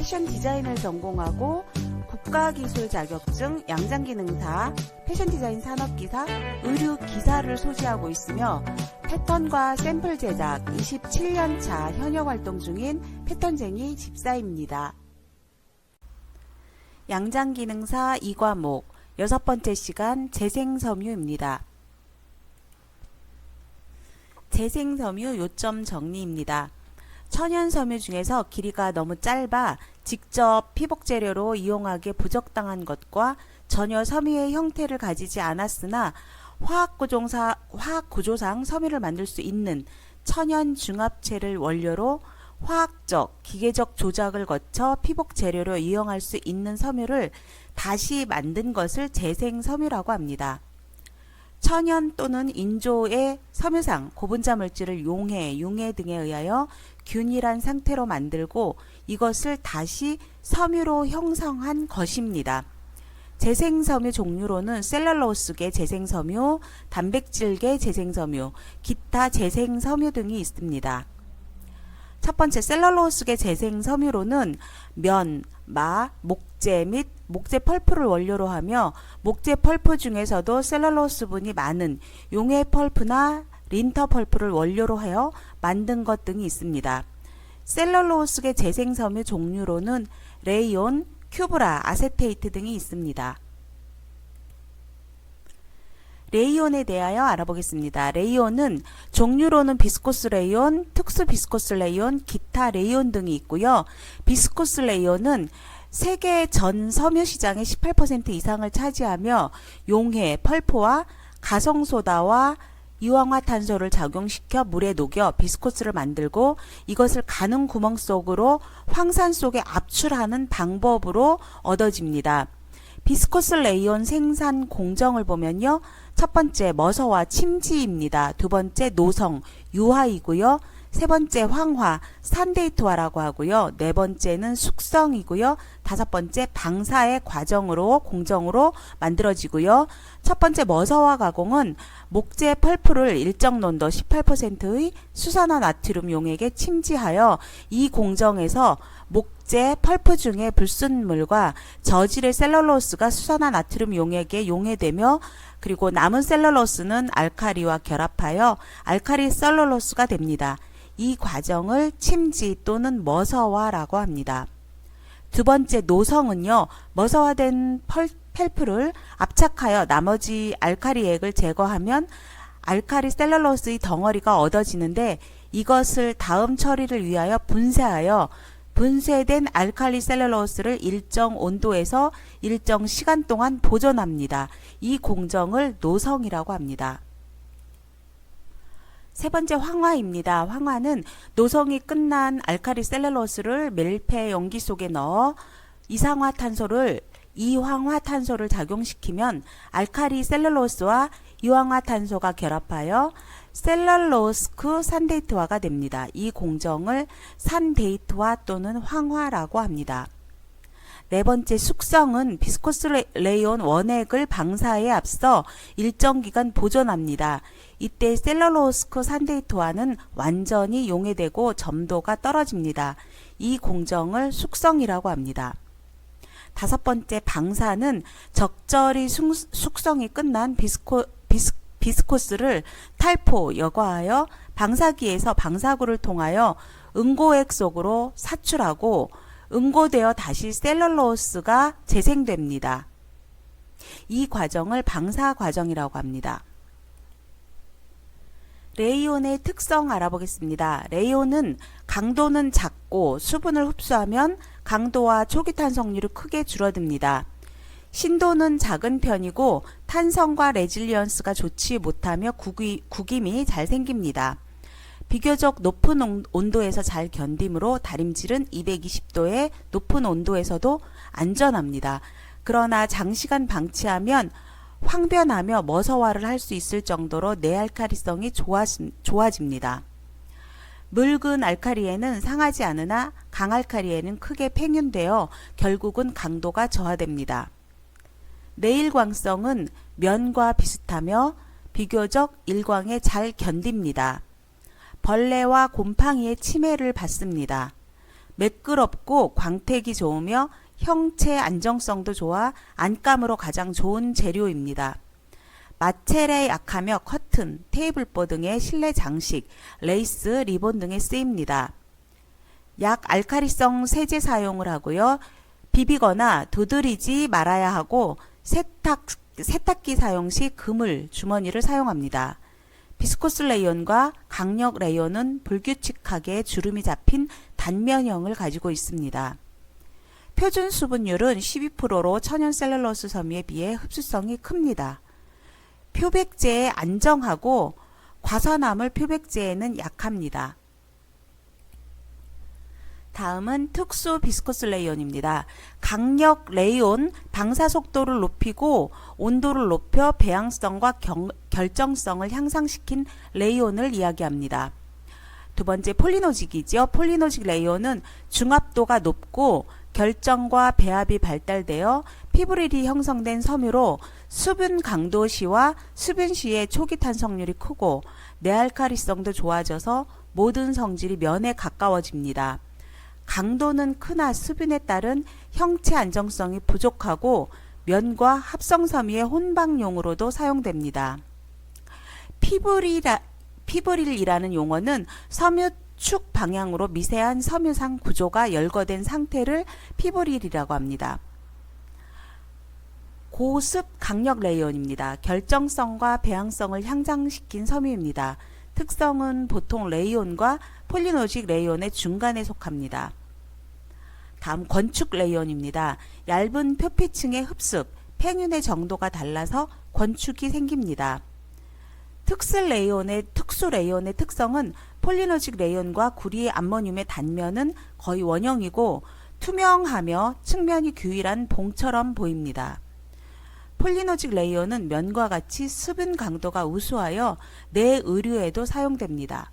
패션 디자인을 전공하고 국가기술 자격증, 양장기능사, 패션 디자인 산업기사, 의류기사를 소지하고 있으며 패턴과 샘플 제작 27년차 현역 활동 중인 패턴쟁이 집사입니다. 양장기능사 2과목 6번째 시간 재생섬유입니다. 재생섬유 요점 정리입니다. 천연섬유 중에서 길이가 너무 짧아 직접 피복 재료로 이용하기에 부적당한 것과 전혀 섬유의 형태를 가지지 않았으나 화학구조상 섬유를 만들 수 있는 천연 중합체를 원료로 화학적, 기계적 조작을 거쳐 피복 재료로 이용할 수 있는 섬유를 다시 만든 것을 재생섬유라고 합니다. 천연 또는 인조의 섬유상 고분자 물질을 용해, 융해 등에 의하여 균일한 상태로 만들고 이것을 다시 섬유로 형성한 것입니다. 재생섬유 종류로는 셀룰로스계 재생섬유, 단백질계 재생섬유, 기타 재생섬유 등이 있습니다. 첫 번째 셀룰로스계 재생섬유로는 면, 마, 목재 및 목재 펄프를 원료로 하며 목재 펄프 중에서도 셀룰로스분이 많은 용해 펄프나 린터 펄프를 원료로 하여 만든 것 등이 있습니다. 셀룰로스계 재생섬유 종류로는 레이온, 큐브라, 아세테이트 등이 있습니다. 레이온에 대하여 알아보겠습니다. 레이온은 종류로는 비스코스 레이온, 특수 비스코스 레이온, 기타 레이온 등이 있고요. 비스코스 레이온은 세계 전 섬유 시장의 18% 이상을 차지하며 용해, 펄프와 가성소다와 이황화탄소를 작용시켜 물에 녹여 비스코스를 만들고 이것을 가는 구멍 속으로 황산 속에 압출하는 방법으로 얻어집니다. 비스코스 레이온 생산 공정을 보면요. 첫 번째 머서와 침지입니다. 두 번째 노성, 유화이고요. 세 번째 황화, 산데이트화라고 하고요. 네 번째는 숙성이고요. 다섯 번째 방사의 과정으로 공정으로 만들어지고요. 첫 번째 머서화 가공은 목재 펄프를 일정 농도 18%의 수산화 나트륨 용액에 침지하여 이 공정에서 목재 펄프 중에 불순물과 저질의 셀룰로스가 수산화 나트륨 용액에 용해되며 그리고 남은 셀룰로스는 알카리와 결합하여 알카리 셀룰로스가 됩니다. 이 과정을 침지 또는 머서화라고 합니다. 두 번째 노성은요. 머서화된 펠프를 압착하여 나머지 알카리액을 제거하면 알카리 셀룰로스의 덩어리가 얻어지는데 이것을 다음 처리를 위하여 분쇄하여 분쇄된 알칼리 셀룰로스를 일정 온도에서 일정 시간 동안 보존합니다. 이 공정을 노성이라고 합니다. 세 번째 황화입니다. 황화는 노성이 끝난 알칼리 셀룰로스를 멜페 용기 속에 넣어 이황화탄소를 작용시키면 알칼리 셀룰로스와 이황화탄소가 결합하여 셀룰로스크 산데이트화가 됩니다. 이 공정을 산데이트화 또는 황화라고 합니다. 네 번째 숙성은 비스코스 레이온 원액을 방사에 앞서 일정 기간 보존합니다. 이때 셀룰로스크 산데이트화는 완전히 용해되고 점도가 떨어집니다. 이 공정을 숙성이라고 합니다. 다섯 번째 방사는 적절히 숙성이 끝난 비스코스를 탈포, 여과하여 방사기에서 방사구를 통하여 응고액 속으로 사출하고 응고되어 다시 셀룰로스가 재생됩니다. 이 과정을 방사 과정이라고 합니다. 레이온의 특성 알아보겠습니다. 레이온은 강도는 작고 수분을 흡수하면 강도와 초기 탄성률이 크게 줄어듭니다. 신도는 작은 편이고 탄성과 레질리언스가 좋지 못하며 구김이 잘 생깁니다. 비교적 높은 온도에서 잘 견디므로 다림질은 220도의 높은 온도에서도 안전합니다. 그러나 장시간 방치하면 황변하며 머서화를 할 수 있을 정도로 내알칼리성이 좋아집니다. 묽은 알칼리에는 상하지 않으나 강알칼리에는 크게 팽윤되어 결국은 강도가 저하됩니다. 내일광성은 면과 비슷하며 비교적 일광에 잘 견딥니다. 벌레와 곰팡이의 침해를 받습니다. 매끄럽고 광택이 좋으며 형체 안정성도 좋아 안감으로 가장 좋은 재료입니다. 마찰에 약하며 커튼, 테이블보 등의 실내 장식, 레이스, 리본 등에 쓰입니다. 약 알카리성 세제 사용을 하고요. 비비거나 두드리지 말아야 하고 세탁기 사용 시 그물, 주머니를 사용합니다. 비스코스 레이온과 강력 레이온은 불규칙하게 주름이 잡힌 단면형을 가지고 있습니다. 표준 수분율은 12%로 천연 셀룰로스 섬유에 비해 흡수성이 큽니다. 표백제에 안정하고 과산화물 표백제에는 약합니다. 다음은 특수 비스코스 레이온입니다. 강력 레이온, 방사 속도를 높이고 온도를 높여 배양성과 결정성을 향상시킨 레이온을 이야기합니다. 두 번째 폴리노직이죠. 폴리노직 레이온은 중압도가 높고 결정과 배합이 발달되어 피브릴이 형성된 섬유로 수분 강도 시와 수분 시의 초기 탄성률이 크고 내알칼리성도 좋아져서 모든 성질이 면에 가까워집니다. 강도는 크나 수분에 따른 형체 안정성이 부족하고 면과 합성섬유의 혼방용으로도 사용됩니다. 피브릴이라는 용어는 섬유 축 방향으로 미세한 섬유상 구조가 열거된 상태를 피브릴이라고 합니다. 고습 강력 레이온입니다. 결정성과 배양성을 향상시킨 섬유입니다. 특성은 보통 레이온과 폴리노직 레이온의 중간에 속합니다. 다음 건축 레이온입니다. 얇은 표피층의 흡습, 팽윤의 정도가 달라서 건축이 생깁니다. 특수 레이온의 특성은 폴리노직 레이온과 구리 암모늄의 단면은 거의 원형이고 투명하며 측면이 규일한 봉처럼 보입니다. 폴리노직 레이온은 면과 같이 수분 강도가 우수하여 내 의류에도 사용됩니다.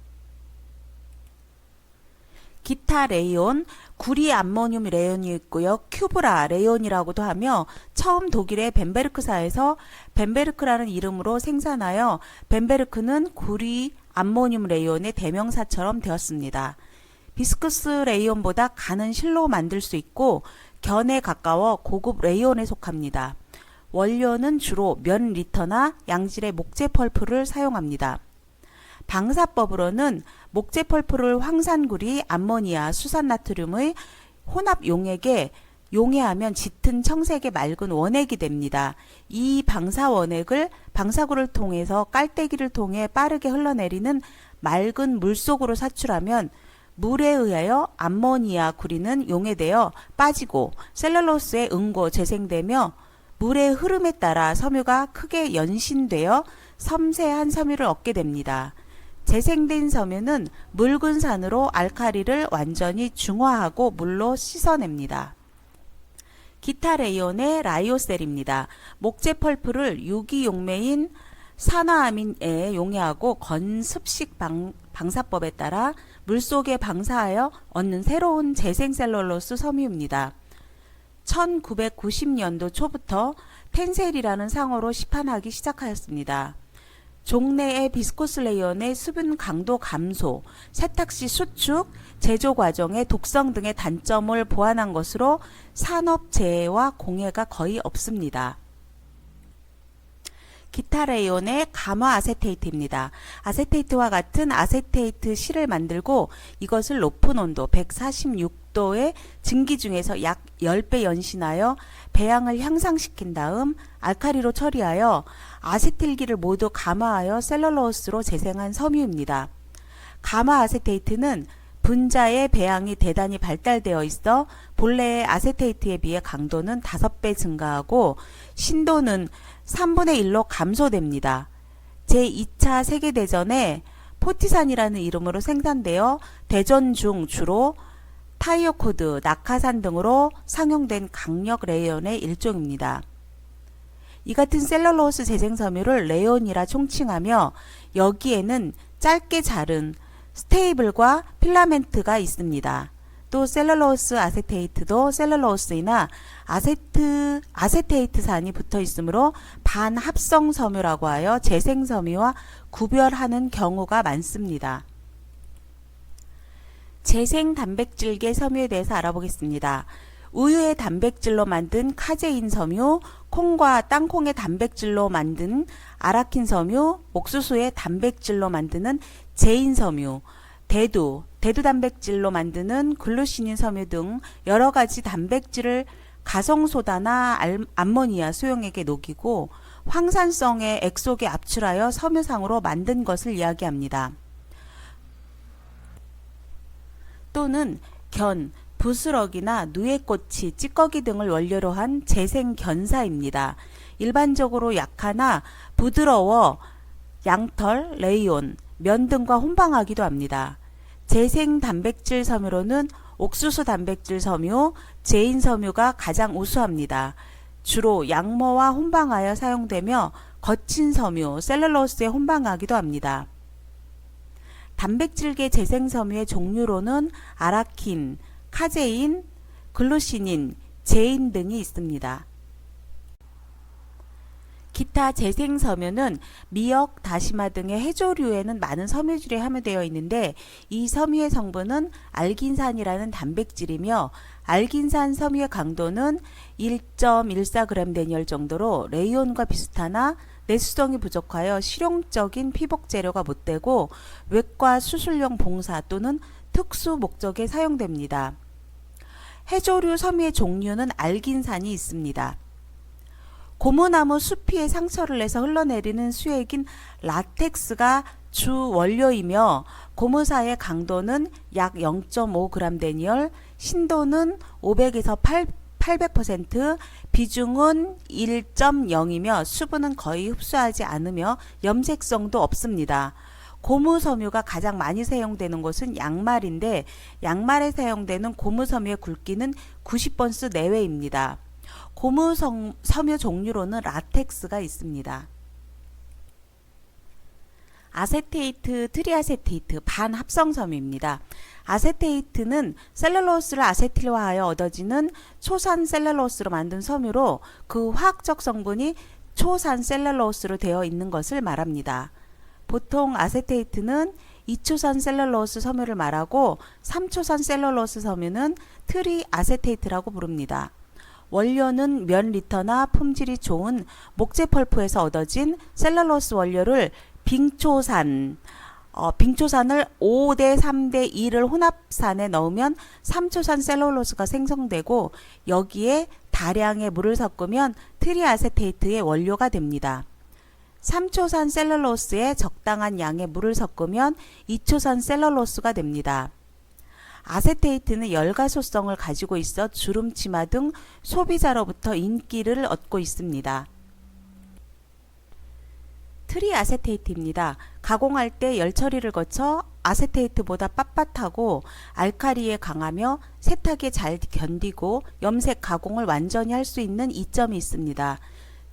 기타 레이온, 구리 암모늄 레이온이 있고요. 큐브라 레이온이라고도 하며 처음 독일의 벤베르크사에서 벤베르크라는 이름으로 생산하여 벤베르크는 구리 암모늄 레이온의 대명사처럼 되었습니다. 비스쿠스 레이온보다 가는 실로 만들 수 있고 견에 가까워 고급 레이온에 속합니다. 원료는 주로 면 리터나 양질의 목재 펄프를 사용합니다. 방사법으로는 목재 펄프를 황산구리, 암모니아, 수산나트륨의 혼합 용액에 용해하면 짙은 청색의 맑은 원액이 됩니다. 이 방사 원액을 방사구를 통해서 깔때기를 통해 빠르게 흘러내리는 맑은 물속으로 사출하면 물에 의하여 암모니아 구리는 용해되어 빠지고 셀룰로스의 응고 재생되며 물의 흐름에 따라 섬유가 크게 연신되어 섬세한 섬유를 얻게 됩니다. 재생된 섬유는 묽은 산으로 알칼리를 완전히 중화하고 물로 씻어냅니다. 기타 레이온의 라이오셀입니다. 목재 펄프를 유기용매인 산화아민에 용해하고 건습식 방사법에 따라 물속에 방사하여 얻는 새로운 재생셀룰로스 섬유입니다. 1990년도 초부터 텐셀이라는 상호로 시판하기 시작하였습니다. 종래의 비스코스 레이온의 수분 강도 감소, 세탁시 수축, 제조 과정의 독성 등의 단점을 보완한 것으로 산업 재해와 공해가 거의 없습니다. 기타 레이온의 가마 아세테이트입니다. 아세테이트와 같은 아세테이트 실을 만들고 이것을 높은 온도 146도의 증기 중에서 약 10배 연신하여 배양을 향상시킨 다음 알칼리로 처리하여 아세틸기를 모두 감화하여 셀룰로스로 재생한 섬유입니다. 가마 아세테이트는 분자의 배양이 대단히 발달되어 있어 본래의 아세테이트에 비해 강도는 5배 증가하고 신도는 3분의 1로 감소됩니다. 제2차 세계대전에 포티산이라는 이름으로 생산되어 대전 중 주로 타이어코드, 낙하산 등으로 상용된 강력 레이온의 일종입니다. 이 같은 셀룰로스 재생섬유를 레이온이라 총칭하며 여기에는 짧게 자른 스테이블과 필라멘트가 있습니다. 또 셀룰로스 아세테이트도 셀룰로스이나 아세테이트산이 붙어 있으므로 반합성 섬유라고 하여 재생섬유와 구별하는 경우가 많습니다. 재생 단백질계 섬유에 대해서 알아보겠습니다. 우유의 단백질로 만든 카제인 섬유, 콩과 땅콩의 단백질로 만든 아라킨 섬유, 옥수수의 단백질로 만드는 제인 섬유, 대두 단백질로 만드는 글루시닌 섬유 등 여러 가지 단백질을 가성소다나 암모니아 수용액에 녹이고 황산성의 액속에 압출하여 섬유상으로 만든 것을 이야기합니다. 또는 견, 부스럭이나 누에꼬치, 찌꺼기 등을 원료로 한 재생견사입니다. 일반적으로 약하나 부드러워 양털, 레이온, 면 등과 혼방하기도 합니다. 재생 단백질 섬유로는 옥수수 단백질 섬유, 제인 섬유가 가장 우수합니다. 주로 양모와 혼방하여 사용되며 거친 섬유, 셀룰로스에 혼방하기도 합니다. 단백질계 재생섬유의 종류로는 아라킨, 카제인, 글루시닌, 제인 등이 있습니다. 기타 재생섬유는 미역, 다시마 등의 해조류에는 많은 섬유질이 함유되어 있는데 이 섬유의 성분은 알긴산이라는 단백질이며 알긴산 섬유의 강도는 1.14g/dl 정도로 레이온과 비슷하나 내수성이 부족하여 실용적인 피복 재료가 못되고 외과 수술용 봉사 또는 특수 목적에 사용됩니다. 해조류 섬유의 종류는 알긴산이 있습니다. 고무나무 수피에 상처를 내서 흘러내리는 수액인 라텍스가 주 원료이며 고무사의 강도는 약 0.5g/dl, 신도는 500에서 800%, 비중은 1.0이며 수분은 거의 흡수하지 않으며 염색성도 없습니다. 고무섬유가 가장 많이 사용되는 곳은 양말인데 양말에 사용되는 고무섬유의 굵기는 90번스 내외입니다. 고무섬유 종류로는 라텍스가 있습니다. 아세테이트, 트리아세테이트, 반합성섬유입니다. 아세테이트는 셀룰로스를 아세틸화하여 얻어지는 초산 셀룰로스로 만든 섬유로 그 화학적 성분이 초산 셀룰로스로 되어 있는 것을 말합니다. 보통 아세테이트는 2초산 셀룰로스 섬유를 말하고 3초산 셀룰로스 섬유는 트리아세테이트라고 부릅니다. 원료는 면 리터나 품질이 좋은 목재 펄프에서 얻어진 셀룰로스 원료를 빙초산을 5대 3대 2를 혼합산에 넣으면 3초산 셀룰로스가 생성되고 여기에 다량의 물을 섞으면 트리아세테이트의 원료가 됩니다. 3초산 셀룰로스에 적당한 양의 물을 섞으면 2초산 셀룰로스가 됩니다. 아세테이트는 열가소성을 가지고 있어 주름치마 등 소비자로부터 인기를 얻고 있습니다. 트리아세테이트입니다. 가공할 때 열 처리를 거쳐 아세테이트보다 빳빳하고 알카리에 강하며 세탁에 잘 견디고 염색 가공을 완전히 할 수 있는 이점이 있습니다.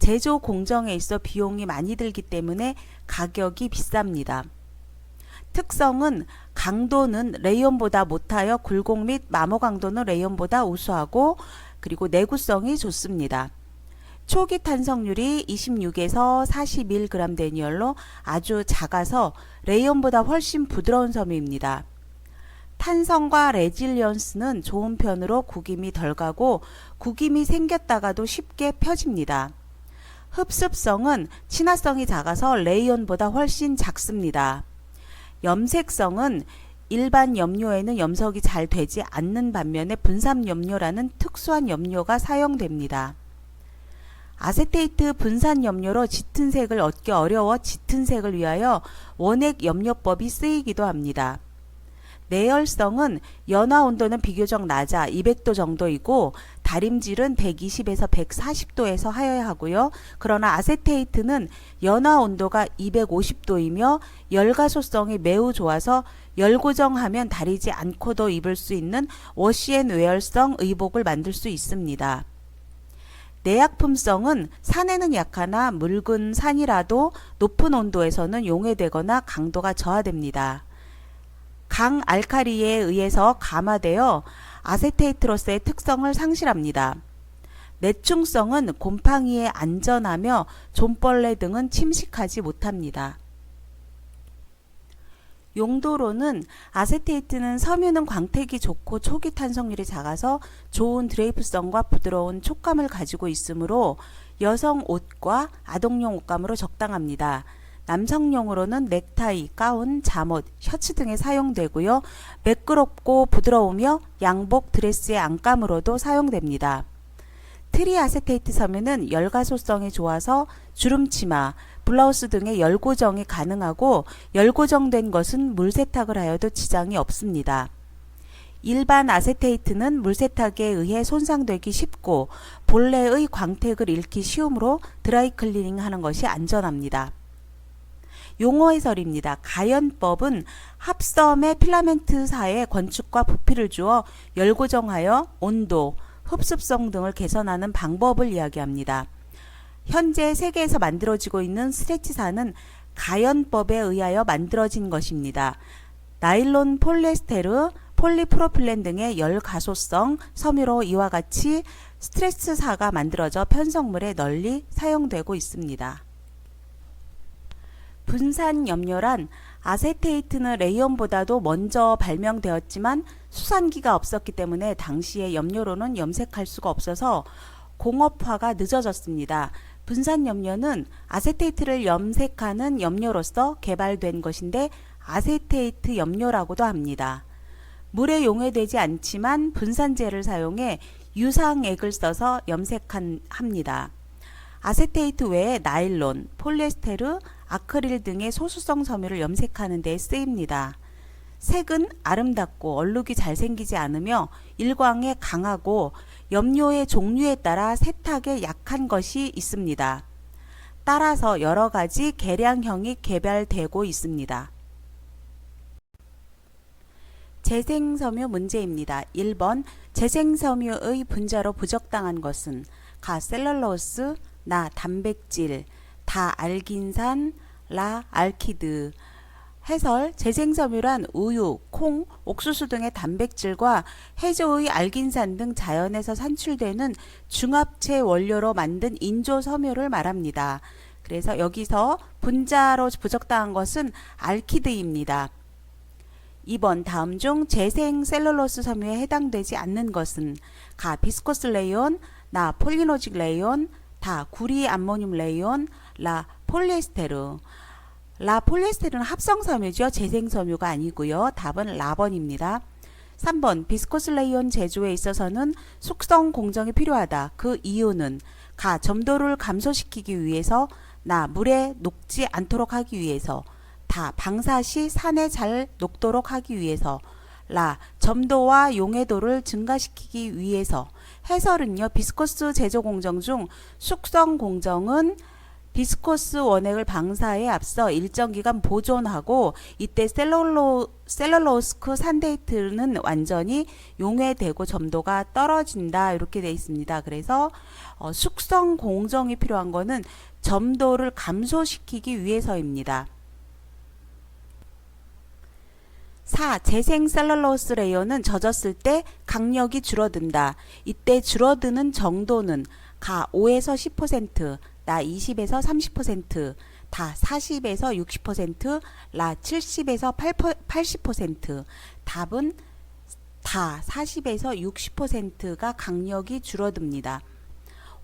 제조 공정에 있어 비용이 많이 들기 때문에 가격이 비쌉니다. 특성은 강도는 레이온보다 못하여 굴곡 및 마모 강도는 레이온보다 우수하고 그리고 내구성이 좋습니다. 초기 탄성률이 26에서 41g/dl로 아주 작아서 레이온보다 훨씬 부드러운 섬유입니다. 탄성과 레질리언스는 좋은 편으로 구김이 덜 가고 구김이 생겼다가도 쉽게 펴집니다. 흡습성은 친화성이 작아서 레이온보다 훨씬 작습니다. 염색성은 일반 염료에는 염색이 잘 되지 않는 반면에 분산 염료라는 특수한 염료가 사용됩니다. 아세테이트 분산 염료로 짙은 색을 얻기 어려워 짙은 색을 위하여 원액 염료법이 쓰이기도 합니다. 내열성은 연화 온도는 비교적 낮아 200도 정도이고 다림질은 120에서 140도에서 하여야 하고요. 그러나 아세테이트는 연화 온도가 250도이며 열가소성이 매우 좋아서 열 고정하면 다리지 않고도 입을 수 있는 워시앤웨어성 의복을 만들 수 있습니다. 내약품성은 산에는 약하나 묽은 산이라도 높은 온도에서는 용해되거나 강도가 저하됩니다. 강알칼리에 의해서 감화되어 아세테이트로서의 특성을 상실합니다. 내충성은 곰팡이에 안전하며 좀벌레 등은 침식하지 못합니다. 용도로는 아세테이트는 섬유는 광택이 좋고 초기 탄성률이 작아서 좋은 드레이프성과 부드러운 촉감을 가지고 있으므로 여성 옷과 아동용 옷감으로 적당합니다. 남성용으로는 넥타이, 가운, 잠옷, 셔츠 등에 사용되고요. 매끄럽고 부드러우며 양복, 드레스의 안감으로도 사용됩니다. 트리아세테이트 섬유는 열가소성이 좋아서 주름치마, 블라우스 등의 열고정이 가능하고 열고정된 것은 물세탁을 하여도 지장이 없습니다. 일반 아세테이트는 물세탁에 의해 손상되기 쉽고 본래의 광택을 잃기 쉬우므로 드라이클리닝 하는 것이 안전합니다. 용어 해설입니다. 가연법은 합섬의 필라멘트사에 건축과 부피를 주어 열고정하여 온도, 흡습성 등을 개선하는 방법을 이야기합니다. 현재 세계에서 만들어지고 있는 스트레치사는 가연법에 의하여 만들어진 것입니다. 나일론, 폴리에스테르, 폴리프로필렌 등의 열가소성 섬유로 이와 같이 스트레치사가 만들어져 편성물에 널리 사용되고 있습니다. 분산 염료란 아세테이트는 레이온보다도 먼저 발명되었지만 수산기가 없었기 때문에 당시의 염료로는 염색할 수가 없어서 공업화가 늦어졌습니다. 분산 염료는 아세테이트를 염색하는 염료로서 개발된 것인데 아세테이트 염료라고도 합니다. 물에 용해되지 않지만 분산제를 사용해 유상액을 써서 염색합니다. 아세테이트 외에 나일론, 폴리에스테르, 아크릴 등의 소수성 섬유를 염색하는 데 쓰입니다. 색은 아름답고 얼룩이 잘 생기지 않으며 일광에 강하고 염료의 종류에 따라 세탁에 약한 것이 있습니다. 따라서 여러 가지 계량형이 개발되고 있습니다. 재생섬유 문제입니다. 1번 재생섬유의 분자로 부적당한 것은 가 셀룰로스, 나 단백질, 다 알긴산, 라 알키드. 해설 재생섬유란 우유, 콩, 옥수수 등의 단백질과 해조의 알긴산 등 자연에서 산출되는 중합체 원료로 만든 인조섬유를 말합니다. 그래서 여기서 분자로 부적당한 것은 알키드입니다. 2번 다음 중 재생 셀룰로스 섬유에 해당되지 않는 것은 가 비스코스 레이온, 나 폴리노직 레이온, 다 구리 암모늄 레이온, 라 폴리에스테르. 라 폴리에스테르는 합성섬유죠. 재생섬유가 아니고요. 답은 라번입니다. 3번 비스코스 레이온 제조에 있어서는 숙성 공정이 필요하다. 그 이유는 가 점도를 감소시키기 위해서, 나 물에 녹지 않도록 하기 위해서, 다 방사시 산에 잘 녹도록 하기 위해서, 라 점도와 용해도를 증가시키기 위해서. 해설은요. 비스코스 제조 공정 중 숙성 공정은 비스코스 원액을 방사에 앞서 일정 기간 보존하고 이때 셀룰로스크 산데이트는 완전히 용해되고 점도가 떨어진다 이렇게 되어 있습니다. 그래서 숙성 공정이 필요한 것은 점도를 감소시키기 위해서입니다. 4. 재생 셀룰로스 레이온은 젖었을 때 강력이 줄어든다. 이때 줄어드는 정도는 가 5에서 10%, 나 20에서 30%, 다 40에서 60%, 라 70에서 80%. 답은 다 40에서 60%가 강력이 줄어듭니다.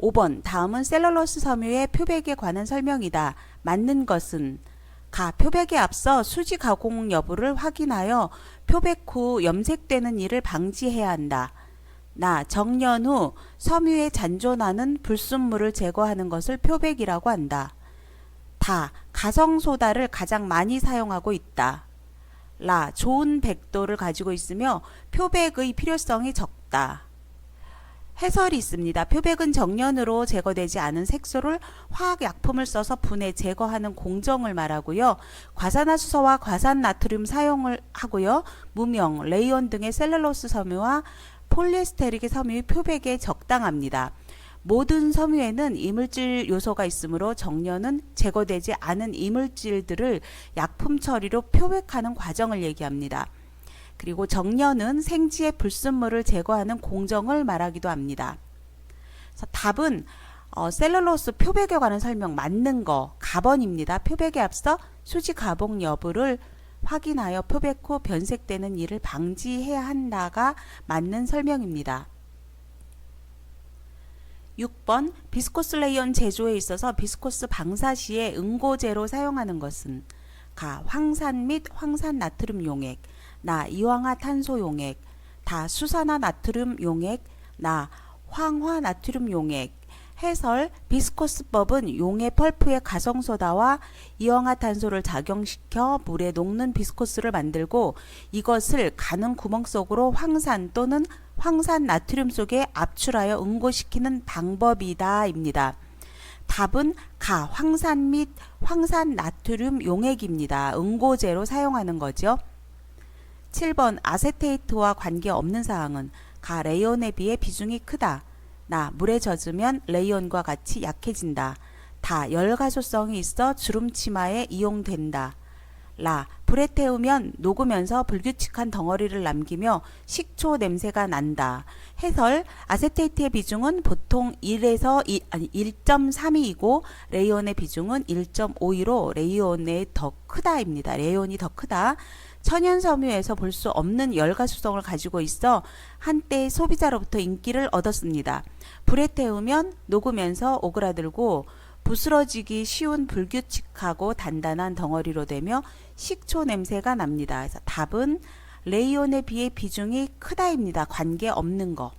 5번 다음은 셀룰로스 섬유의 표백에 관한 설명이다. 맞는 것은 가 표백에 앞서 수지 가공 여부를 확인하여 표백 후 염색되는 일을 방지해야 한다. 나 정년 후 섬유에 잔존하는 불순물을 제거하는 것을 표백이라고 한다. 다 가성소다를 가장 많이 사용하고 있다. 라 좋은 백도를 가지고 있으며 표백의 필요성이 적다. 해설이 있습니다. 표백은 정년으로 제거되지 않은 색소를 화학약품을 써서 분해 제거하는 공정을 말하고요. 과산화수소와 과산나트륨 사용을 하고요. 무명, 레이온 등의 셀룰로스 섬유와 폴리에스테릭의 섬유의 표백에 적당합니다. 모든 섬유에는 이물질 요소가 있으므로 정년은 제거되지 않은 이물질들을 약품 처리로 표백하는 과정을 얘기합니다. 그리고 정년은 생지의 불순물을 제거하는 공정을 말하기도 합니다. 그래서 답은 셀룰로스 표백에 관한 설명 맞는 거 가번입니다. 표백에 앞서 수지 가공 여부를 확인하여 표백 후 변색되는 일을 방지해야 한다가 맞는 설명입니다. 6번 비스코스 레이온 제조에 있어서 비스코스 방사 시에 응고제로 사용하는 것은 가 황산 및 황산 나트륨 용액, 나 이황화탄소 용액, 다 수산화 나트륨 용액, 나 황화 나트륨 용액. 해설 비스코스법은 용의 펄프에 가성소다와 이황화탄소를 작용시켜 물에 녹는 비스코스를 만들고 이것을 가는 구멍 속으로 황산 또는 황산 나트륨 속에 압출하여 응고시키는 방법이다 입니다. 답은 가 황산 및 황산 나트륨 용액입니다. 응고제로 사용하는 거죠. 7번 아세테이트와 관계없는 사항은 가 레이온에 비해 비중이 크다. 나 물에 젖으면 레이온과 같이 약해진다. 다 열가소성이 있어 주름 치마에 이용된다. 라 불에 태우면 녹으면서 불규칙한 덩어리를 남기며 식초 냄새가 난다. 해설 아세테이트의 비중은 보통 1.32이고 레이온의 비중은 1.52로 레이온이 더 크다입니다. 레이온이 더 크다. 천연섬유에서 볼 수 없는 열가수성을 가지고 있어 한때 소비자로부터 인기를 얻었습니다. 불에 태우면 녹으면서 오그라들고 부스러지기 쉬운 불규칙하고 단단한 덩어리로 되며 식초 냄새가 납니다. 그래서 답은 레이온에 비해 비중이 크다입니다. 관계없는 거.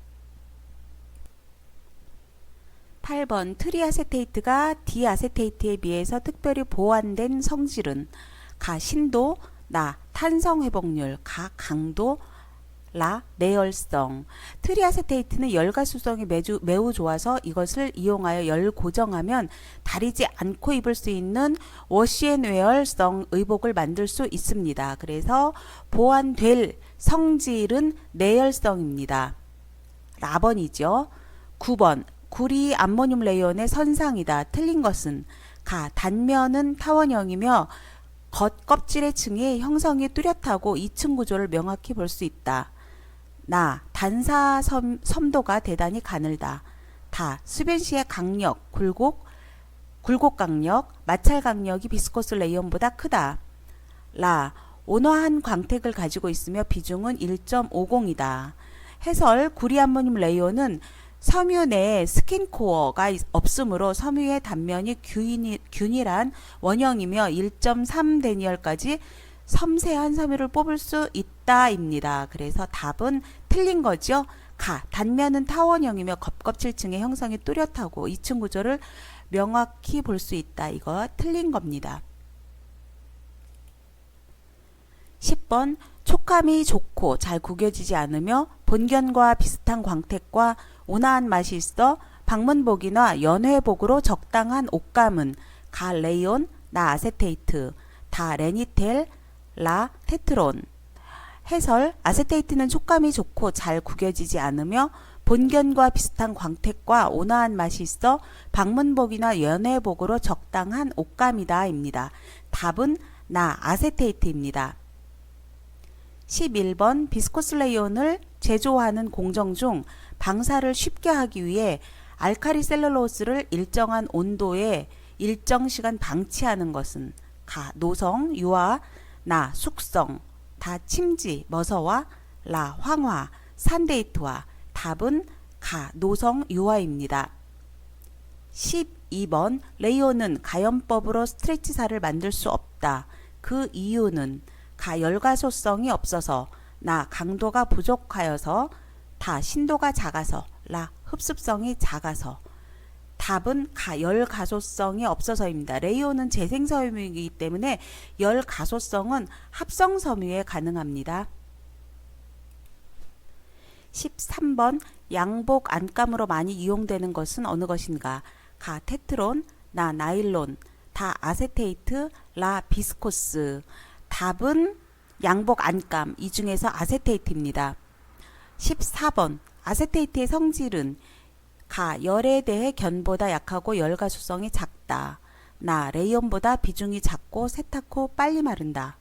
8번 트리아세테이트가 디아세테이트에 비해서 특별히 보완된 성질은 가 신도, 나 탄성 회복률, 가 강도, 라 내열성. 트리아세테이트는 열가수성이 매우 좋아서 이것을 이용하여 열 고정하면 다리지 않고 입을 수 있는 워시앤웨어성 의복을 만들 수 있습니다. 그래서 보완될 성질은 내열성입니다. 라번이죠. 9번 구리 암모늄 레이온의 선상이다. 틀린 것은 가 단면은 타원형이며 겉 껍질의 층이 형성이 뚜렷하고 2층 구조를 명확히 볼 수 있다. 나 단사 섬도가 대단히 가늘다. 다 수변 시의 강력, 굴곡 강력, 마찰 강력이 비스코스 레이온보다 크다. 라 온화한 광택을 가지고 있으며 비중은 1.50이다. 해설 구리 암모늄 레이온은 섬유 내에 스킨코어가 없으므로 섬유의 단면이 균일한 원형이며 1.3 데니얼까지 섬세한 섬유를 뽑을 수 있다입니다. 그래서 답은 틀린 거죠. 가 단면은 타원형이며 겉껍질층의 형성이 뚜렷하고 2층 구조를 명확히 볼 수 있다. 이거 틀린 겁니다. 10번 촉감이 좋고 잘 구겨지지 않으며 본견과 비슷한 광택과 온화한 맛이 있어 방문복이나 연회복으로 적당한 옷감은 가 레이온, 나 아세테이트, 다 레니텔, 라 테트론. 해설 아세테이트는 촉감이 좋고 잘 구겨지지 않으며 본견과 비슷한 광택과 온화한 맛이 있어 방문복이나 연회복으로 적당한 옷감이다 입니다. 답은 나 아세테이트입니다. 11번 비스코스 레이온을 제조하는 공정 중 방사를 쉽게 하기 위해 알카리 셀룰로스를 일정한 온도에 일정 시간 방치하는 것은 가 노성, 유화, 나 숙성, 다 침지, 머서와, 라 황화, 산데이트화. 답은 가 노성, 유화입니다. 12번 레이온은 가연법으로 스트레치살을 만들 수 없다. 그 이유는 가 열가소성이 없어서, 나 강도가 부족하여서, 다 신도가 작아서, 라 흡습성이 작아서. 답은 가 열가소성이 없어서입니다. 레이온은 재생섬유이기 때문에 열가소성은 합성섬유에 가능합니다. 13번 양복 안감으로 많이 이용되는 것은 어느 것인가? 가 테트론, 나 나일론, 다 아세테이트, 라 비스코스. 답은 양복 안감, 이 중에서 아세테이트입니다. 14번 아세테이트의 성질은 가 열에 대해 견보다 약하고 열가소성이 작다. 나 레이온보다 비중이 작고 세탁 후 빨리 마른다.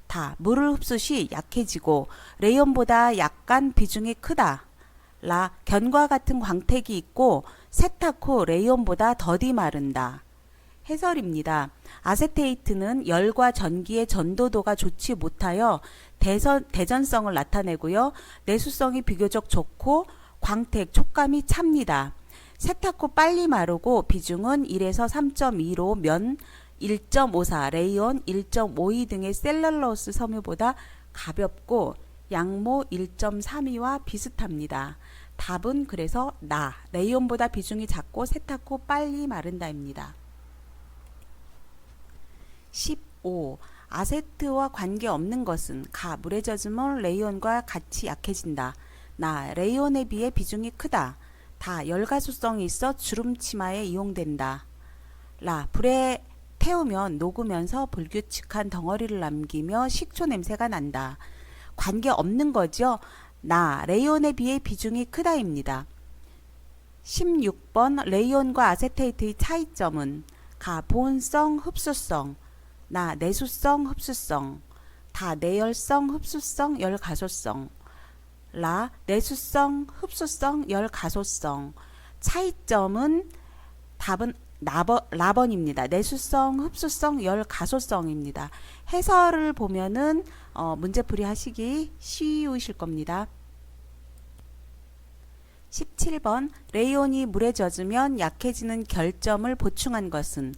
다 물을 흡수 시 약해지고 레이온보다 약간 비중이 크다. 라 견과 같은 광택이 있고 세탁 후 레이온보다 더디 마른다. 해설입니다. 아세테이트는 열과 전기의 전도도가 좋지 못하여 대전성을 나타내고요. 내수성이 비교적 좋고 광택, 촉감이 찹니다. 세탁 후 빨리 마르고 비중은 1에서 3.2로 면 1.54, 레이온 1.52 등의 셀룰로스 섬유보다 가볍고 양모 1.32와 비슷합니다. 답은 그래서 레이온보다 비중이 작고 세탁 후 빨리 마른다입니다. 15. 아세트와 관계없는 것은 물에 젖으면 레이온과 같이 약해진다. 레이온에 비해 비중이 크다. 열가소성이 있어 주름치마에 이용된다. 불에 태우면 녹으면서 불규칙한 덩어리를 남기며 식초 냄새가 난다. 관계없는 거죠. 레이온에 비해 비중이 크다입니다. 16번 레이온과 아세테이트의 차이점은 보온성, 흡수성, 내수성, 흡수성, 내열성, 흡수성, 열가소성, 내수성, 흡수성, 열가소성. 차이점은 답은 라번입니다. 내수성, 흡수성, 열가소성입니다. 해설을 보면은 문제풀이 하시기 쉬우실 겁니다. 17번 레이온이 물에 젖으면 약해지는 결점을 보충한 것은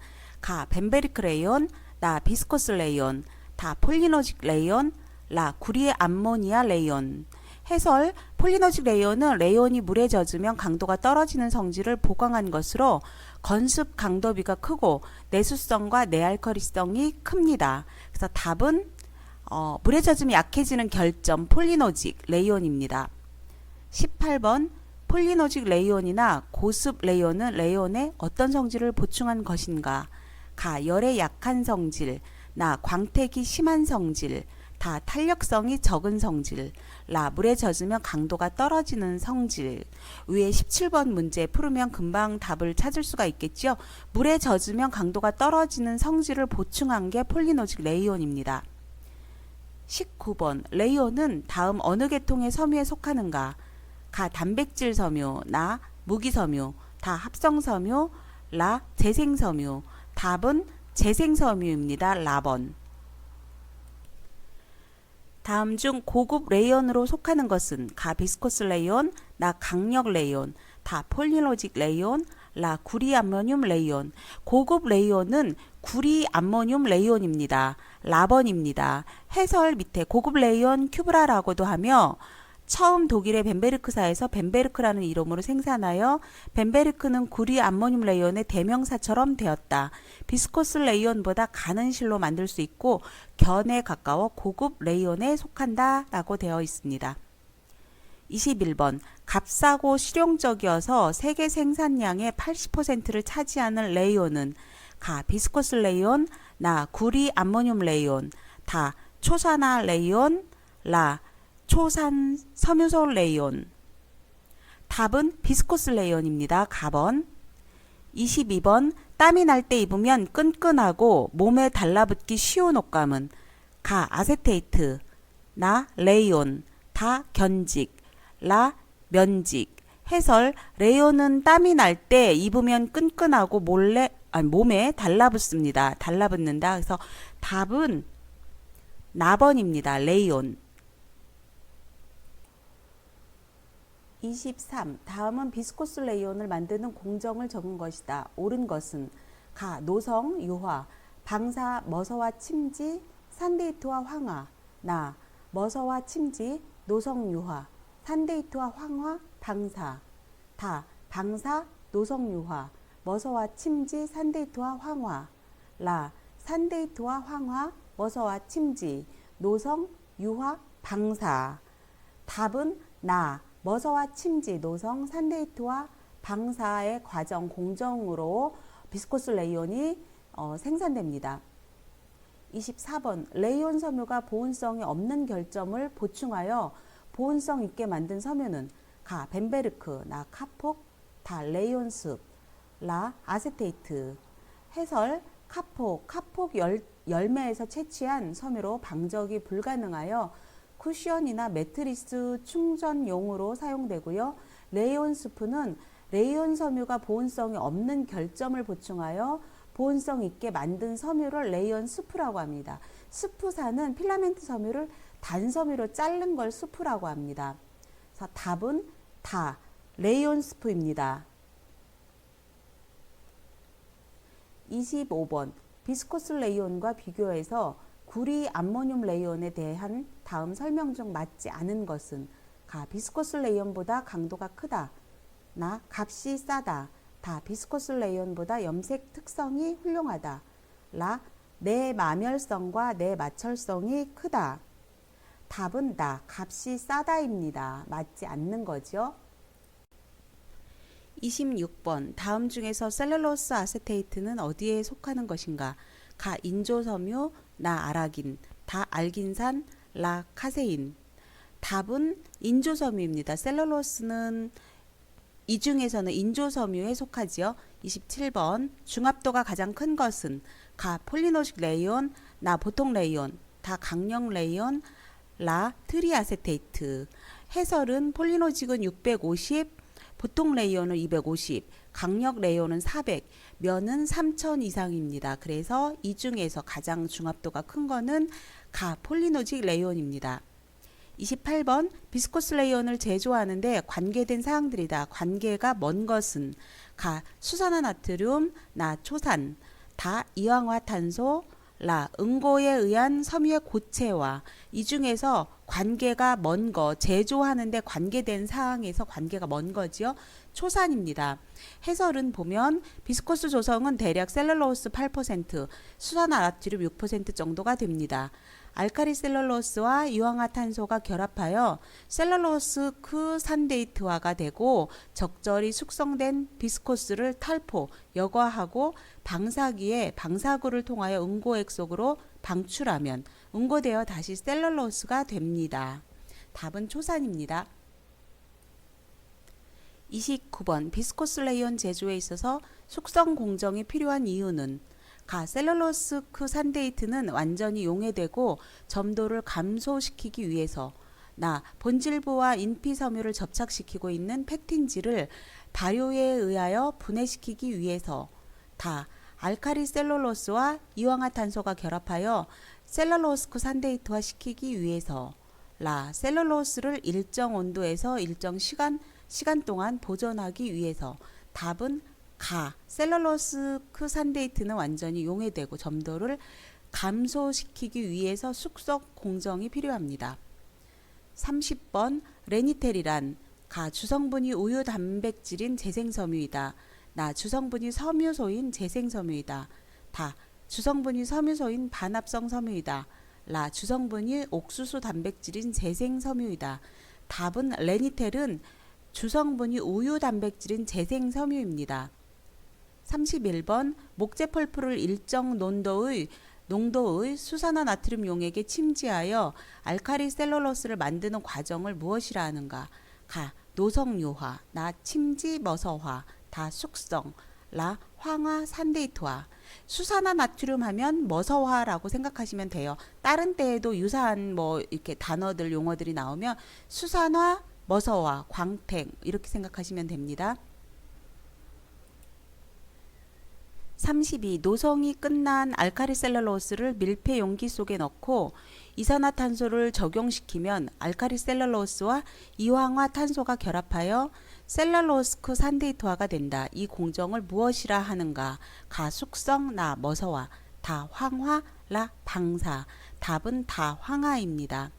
벤베리크 레이온, 비스코스 레이온, 폴리노직 레이온, 구리 암모니아 레이온. 해설 폴리노직 레이온은 레이온이 물에 젖으면 강도가 떨어지는 성질을 보강한 것으로 건습 강도비가 크고 내수성과 내알커리성이 큽니다. 그래서 답은 물에 젖으면 약해지는 결점 폴리노직 레이온입니다. 18번 폴리노직 레이온이나 고습 레이온은 레이온에 어떤 성질을 보충한 것인가? 열에 약한 성질, 광택이 심한 성질, 탄력성이 적은 성질, 물에 젖으면 강도가 떨어지는 성질. 위에 17번 문제 풀으면 금방 답을 찾을 수가 있겠죠. 물에 젖으면 강도가 떨어지는 성질을 보충한 게 폴리노직 레이온입니다. 19번 레이온은 다음 어느 계통의 섬유에 속하는가? 단백질 섬유, 무기섬유, 합성섬유, 재생섬유. 답은 재생섬유입니다. 라번. 다음 중 고급 레이온으로 속하는 것은 비스코스 레이온, 강력 레이온, 폴리노직 레이온, 구리 암모늄 레이온. 고급 레이온은 구리 암모늄 레이온입니다. 라번입니다. 해설 밑에 고급 레이온 큐브라라고도 하며 처음 독일의 벤베르크사에서 벤베르크라는 이름으로 생산하여 벤베르크는 구리 암모늄 레이온의 대명사처럼 되었다. 비스코스 레이온보다 가는 실로 만들 수 있고 견에 가까워 고급 레이온에 속한다 라고 되어 있습니다. 21번 값싸고 실용적이어서 세계 생산량의 80%를 차지하는 레이온은 비스코스 레이온, 구리 암모늄 레이온, 초산화 레이온, 초산 섬유소 레이온. 답은 비스코스 레이온입니다. 가번. 22번 땀이 날 때 입으면 끈끈하고 몸에 달라붙기 쉬운 옷감은 아세테이트, 레이온, 견직, 면직. 해설 레이온은 땀이 날 때 입으면 끈끈하고 몸에 달라붙습니다. 달라붙는다. 그래서 답은 나번입니다. 레이온. 23. 다음은 비스코스 레이온을 만드는 공정을 적은 것이다. 옳은 것은 노성, 유화, 방사, 머서와 침지, 산데이트와 황화. 머서와 침지, 노성, 유화, 산데이트와 황화, 방사. 방사, 노성, 유화, 머서와 침지, 산데이트와 황화. 산데이트와 황화, 머서와 침지, 노성, 유화, 방사. 답은 머서와 침지, 노성, 산데이트와 방사의 과정 공정으로 비스코스 레이온이 생산됩니다. 24번 레이온 섬유가 보온성이 없는 결점을 보충하여 보온성 있게 만든 섬유는 벤베르크, 카폭, 레이온습, 아세테이트. 해설 카폭 열매에서 채취한 섬유로 방적이 불가능하여 쿠션이나 매트리스 충전용으로 사용되고요. 레이온 스프는 레이온 섬유가 보온성이 없는 결점을 보충하여 보온성 있게 만든 섬유를 레이온 스프라고 합니다. 스프사는 필라멘트 섬유를 단섬유로 자른 걸 스프라고 합니다. 그래서 답은 다 레이온 스프입니다. 25번 비스코스 레이온과 비교해서 구리 암모늄 레이온에 대한 다음 설명 중 맞지 않은 것은 가 비스코스 레이온보다 강도가 크다. 나 값이 싸다. 다 비스코스 레이온보다 염색 특성이 훌륭하다. 라 내마멸성과 내마찰성이 크다. 답은 나 값이 싸다입니다. 맞지 않는 거죠. 26번 다음 중에서 셀룰로스 아세테이트는 어디에 속하는 것인가? 가 인조섬유, 나 아라긴, 다 알긴산, 라 카세인. 답은 인조섬유입니다. 셀룰로스는 이 중에서는 인조섬유에 속하지요. 27번 중합도가 가장 큰 것은 가 폴리노식 레이온, 나 보통 레이온, 다 강력 레이온, 라 트리아세테이트. 해설은 폴리노직은 650, 보통 레이온은 250, 강력 레이온은 400, 면은 3000 이상입니다. 그래서 이 중에서 가장 중합도가 큰 거는 가 폴리노직 레이온입니다. 28번 비스코스 레이온을 제조하는데 관계된 사항들이다. 관계가 먼 것은 가 수산화나트륨, 나 초산, 다 이황화탄소, 라 응고에 의한 섬유의 고체화. 이 중에서 관계가 먼 거, 제조하는데 관계된 사항에서 관계가 먼 거지요. 초산입니다. 해설은 보면 비스코스 조성은 대략 셀룰로스 8%, 수산화나트륨 6% 정도가 됩니다. 알카리 셀룰로스와 이황화탄소가 결합하여 셀룰로스 산데이트화가 되고 적절히 숙성된 비스코스를 탈포, 여과하고 방사기에 방사구를 통하여 응고액 속으로 방출하면 응고되어 다시 셀룰로스가 됩니다. 답은 초산입니다. 29번 비스코스 레이온 제조에 있어서 숙성 공정이 필요한 이유는 가 셀룰로스 산데이트는 완전히 용해되고 점도를 감소시키기 위해서 나 본질부와 인피섬유를 접착시키고 있는 팩틴지를 발효에 의하여 분해시키기 위해서 다 알카리 셀룰로스와 이황화탄소가 결합하여 셀룰로스 산데이트화 시키기 위해서 라 셀룰로스를 일정 온도에서 일정 시간 동안 보존하기 위해서. 답은 가 셀룰로스 산데이트는 완전히 용해되고 점도를 감소시키기 위해서 숙성 공정이 필요합니다. 30번 레니텔이란 가 주성분이 우유 단백질인 재생섬유이다. 나 주성분이 섬유소인 재생섬유이다. 다 주성분이 섬유소인 반합성 섬유이다. 라 주성분이 옥수수 단백질인 재생섬유이다. 답은 레니텔은 주성분이 우유 단백질인 재생섬유입니다. 31번 목재 펄프를 일정 농도의 수산화나트륨 용액에 침지하여 알카리 셀룰로스를 만드는 과정을 무엇이라 하는가? 가 노성유화, 나 침지 머서화, 다 숙성, 라 황화 산데이트화. 수산화나트륨 하면 머서화라고 생각하시면 돼요. 다른 때에도 유사한 이렇게 단어들 용어들이 나오면 수산화, 머서화, 광택 이렇게 생각하시면 됩니다. 32. 노성이 끝난 알카리 셀룰로스를 밀폐 용기 속에 넣고 이산화탄소를 적용시키면 알카리 셀룰로스와 이황화탄소가 결합하여 셀룰로스 산데이트화가 된다. 이 공정을 무엇이라 하는가? 가 숙성, 나 머서화, 다 황화, 라 방사. 답은 다 황화입니다.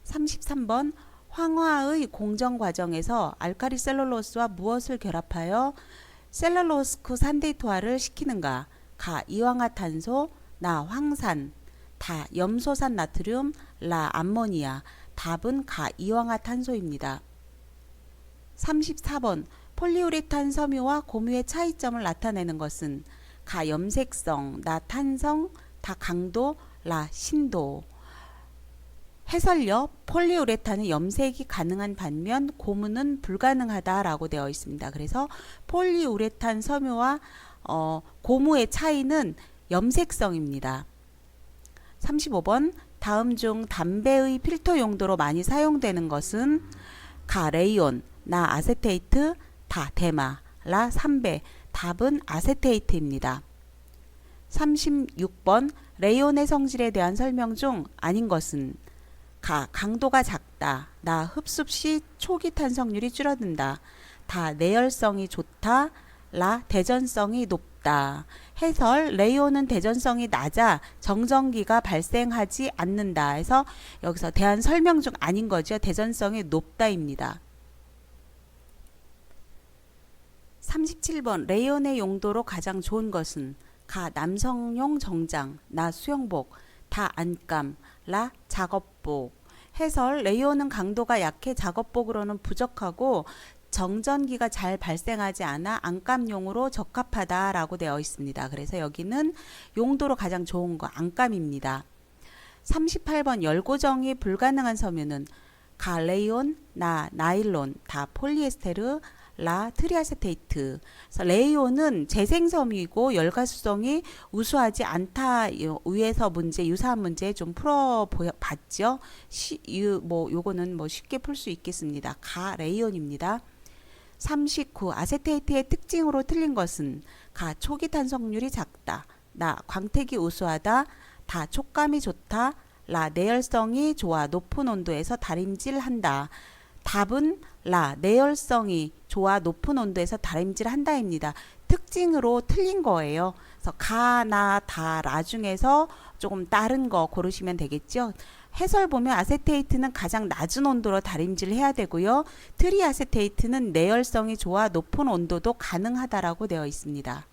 33번 황화의 공정 과정에서 알카리 셀룰로스와 무엇을 결합하여 셀룰로스 산데이트화를 시키는가? 가 이황화탄소, 나 황산, 다 염소산 나트륨, 라 암모니아. 답은 가 이황화탄소입니다. 34번 폴리우레탄 섬유와 고무의 차이점을 나타내는 것은 가 염색성, 나 탄성, 다 강도, 라 신도. 해설요. 폴리우레탄은 염색이 가능한 반면 고무는 불가능하다라고 되어 있습니다. 그래서 폴리우레탄 섬유와 고무의 차이는 염색성입니다. 35번 다음 중 담배의 필터 용도로 많이 사용되는 것은 가 레이온, 나 아세테이트, 다 대마, 라 삼배. 답은 아세테이트입니다. 36번 레이온의 성질에 대한 설명 중 아닌 것은 가. 강도가 작다. 나. 흡습 시 초기 탄성률이 줄어든다. 다. 내열성이 좋다. 라. 대전성이 높다. 해설. 레이온은 대전성이 낮아 정전기가 발생하지 않는다. 해서 여기서 대한 설명 중 아닌 거죠. 대전성이 높다입니다. 37번 레이온의 용도로 가장 좋은 것은 가. 남성용 정장. 나. 수영복. 다. 안감. 라. 작업복. 해설. 레이온은 강도가 약해 작업복으로는 부족하고 정전기가 잘 발생하지 않아 안감용으로 적합하다라고 되어 있습니다. 그래서 여기는 용도로 가장 좋은 거 안감입니다. 38번 열고정이 불가능한 섬유는 가. 레이온. 나. 나일론. 다. 폴리에스테르. 라. 트리아세테이트. 그래서 레이온은 재생섬유이고 열가수성이 우수하지 않다. 위에서 문제 유사한 문제 좀 풀어봤죠. 요거는 쉽게 풀 수 있겠습니다. 가. 레이온입니다. 39. 아세테이트의 특징으로 틀린 것은 가. 초기 탄성률이 작다. 나. 광택이 우수하다. 다. 촉감이 좋다. 라. 내열성이 좋아 높은 온도에서 다림질한다. 답은 라. 내열성이 좋아 높은 온도에서 다림질한다입니다. 특징으로 틀린 거예요. 그래서 가, 나, 다, 라 중에서 조금 다른 거 고르시면 되겠죠. 해설 보면 아세테이트는 가장 낮은 온도로 다림질을 해야 되고요. 트리아세테이트는 내열성이 좋아 높은 온도도 가능하다라고 되어 있습니다.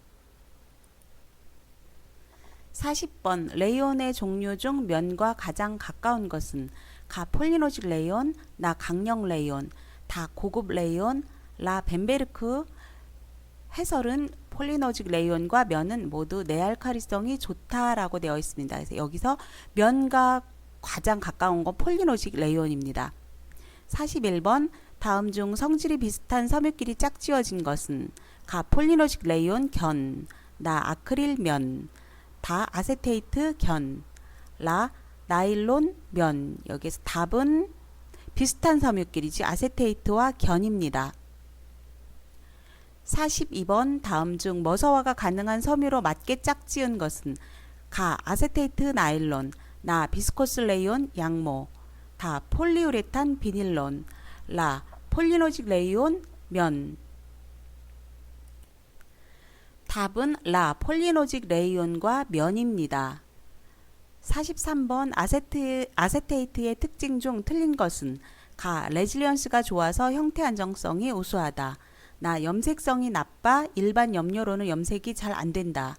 40번 레이온의 종류 중 면과 가장 가까운 것은 가. 폴리노직 레이온. 나. 강력 레이온. 다. 고급 레이온. 라. 벤베르크. 해설은 폴리노직 레이온과 면은 모두 내알칼리성이 좋다라고 되어 있습니다. 그래서 여기서 면과 가장 가까운 건 폴리노직 레이온입니다. 41번 다음 중 성질이 비슷한 섬유끼리 짝지어진 것은 가. 폴리노직 레이온 견. 나. 아크릴 면. 다. 아세테이트 견. 라. 나일론 면. 여기서 답은 비슷한 섬유끼리지 아세테이트와 견입니다. 42번 다음 중 머서화가 가능한 섬유로 맞게 짝지은 것은 가. 아세테이트 나일론. 나. 비스코스 레이온 양모. 다. 폴리우레탄 비닐론. 라. 폴리노직 레이온 면. 답은 라. 폴리노직 레이온과 면입니다. 43번 아세테이트의 특징 중 틀린 것은 가. 레질리언스가 좋아서 형태 안정성이 우수하다. 나. 염색성이 나빠 일반 염료로는 염색이 잘 안된다.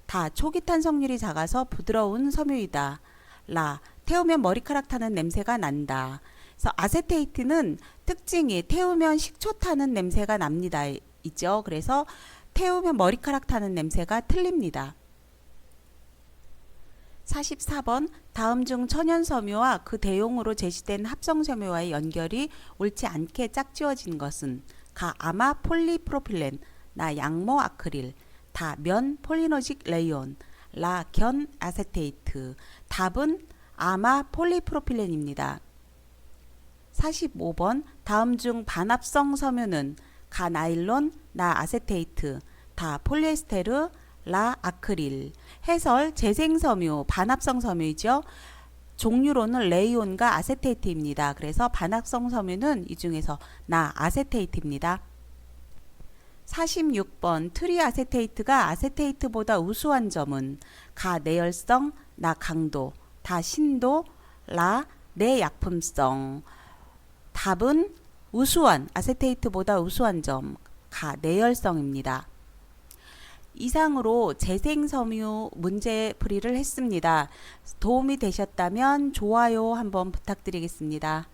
다. 초기 탄성률이 작아서 부드러운 섬유이다. 라. 태우면 머리카락 타는 냄새가 난다. 그래서 아세테이트는 특징이 태우면 식초 타는 냄새가 납니다. 있죠. 그래서 태우면 머리카락 타는 냄새가 틀립니다. 44번 다음 중 천연섬유와 그 대용으로 제시된 합성섬유와의 연결이 옳지 않게 짝지어진 것은 가. 아마 폴리프로필렌. 나. 양모 아크릴. 다. 면 폴리노직 레이온. 라. 견 아세테이트. 답은 아마 폴리프로필렌입니다. 45번 다음 중 반합성 섬유는 가. 나일론. 나. 아세테이트. 다. 폴리에스테르. 라. 아크릴. 해설 재생섬유 반합성 섬유이죠. 종류로는 레이온과 아세테이트입니다. 그래서 반합성 섬유는 이 중에서 나. 아세테이트입니다. 46번 트리아세테이트가 아세테이트보다 우수한 점은 가. 내열성. 나. 강도. 다. 신도. 라. 내약품성. 답은 우수한 아세테이트보다 우수한 점 가. 내열성입니다. 이상으로 재생섬유 문제풀이를 했습니다. 도움이 되셨다면 좋아요 한번 부탁드리겠습니다.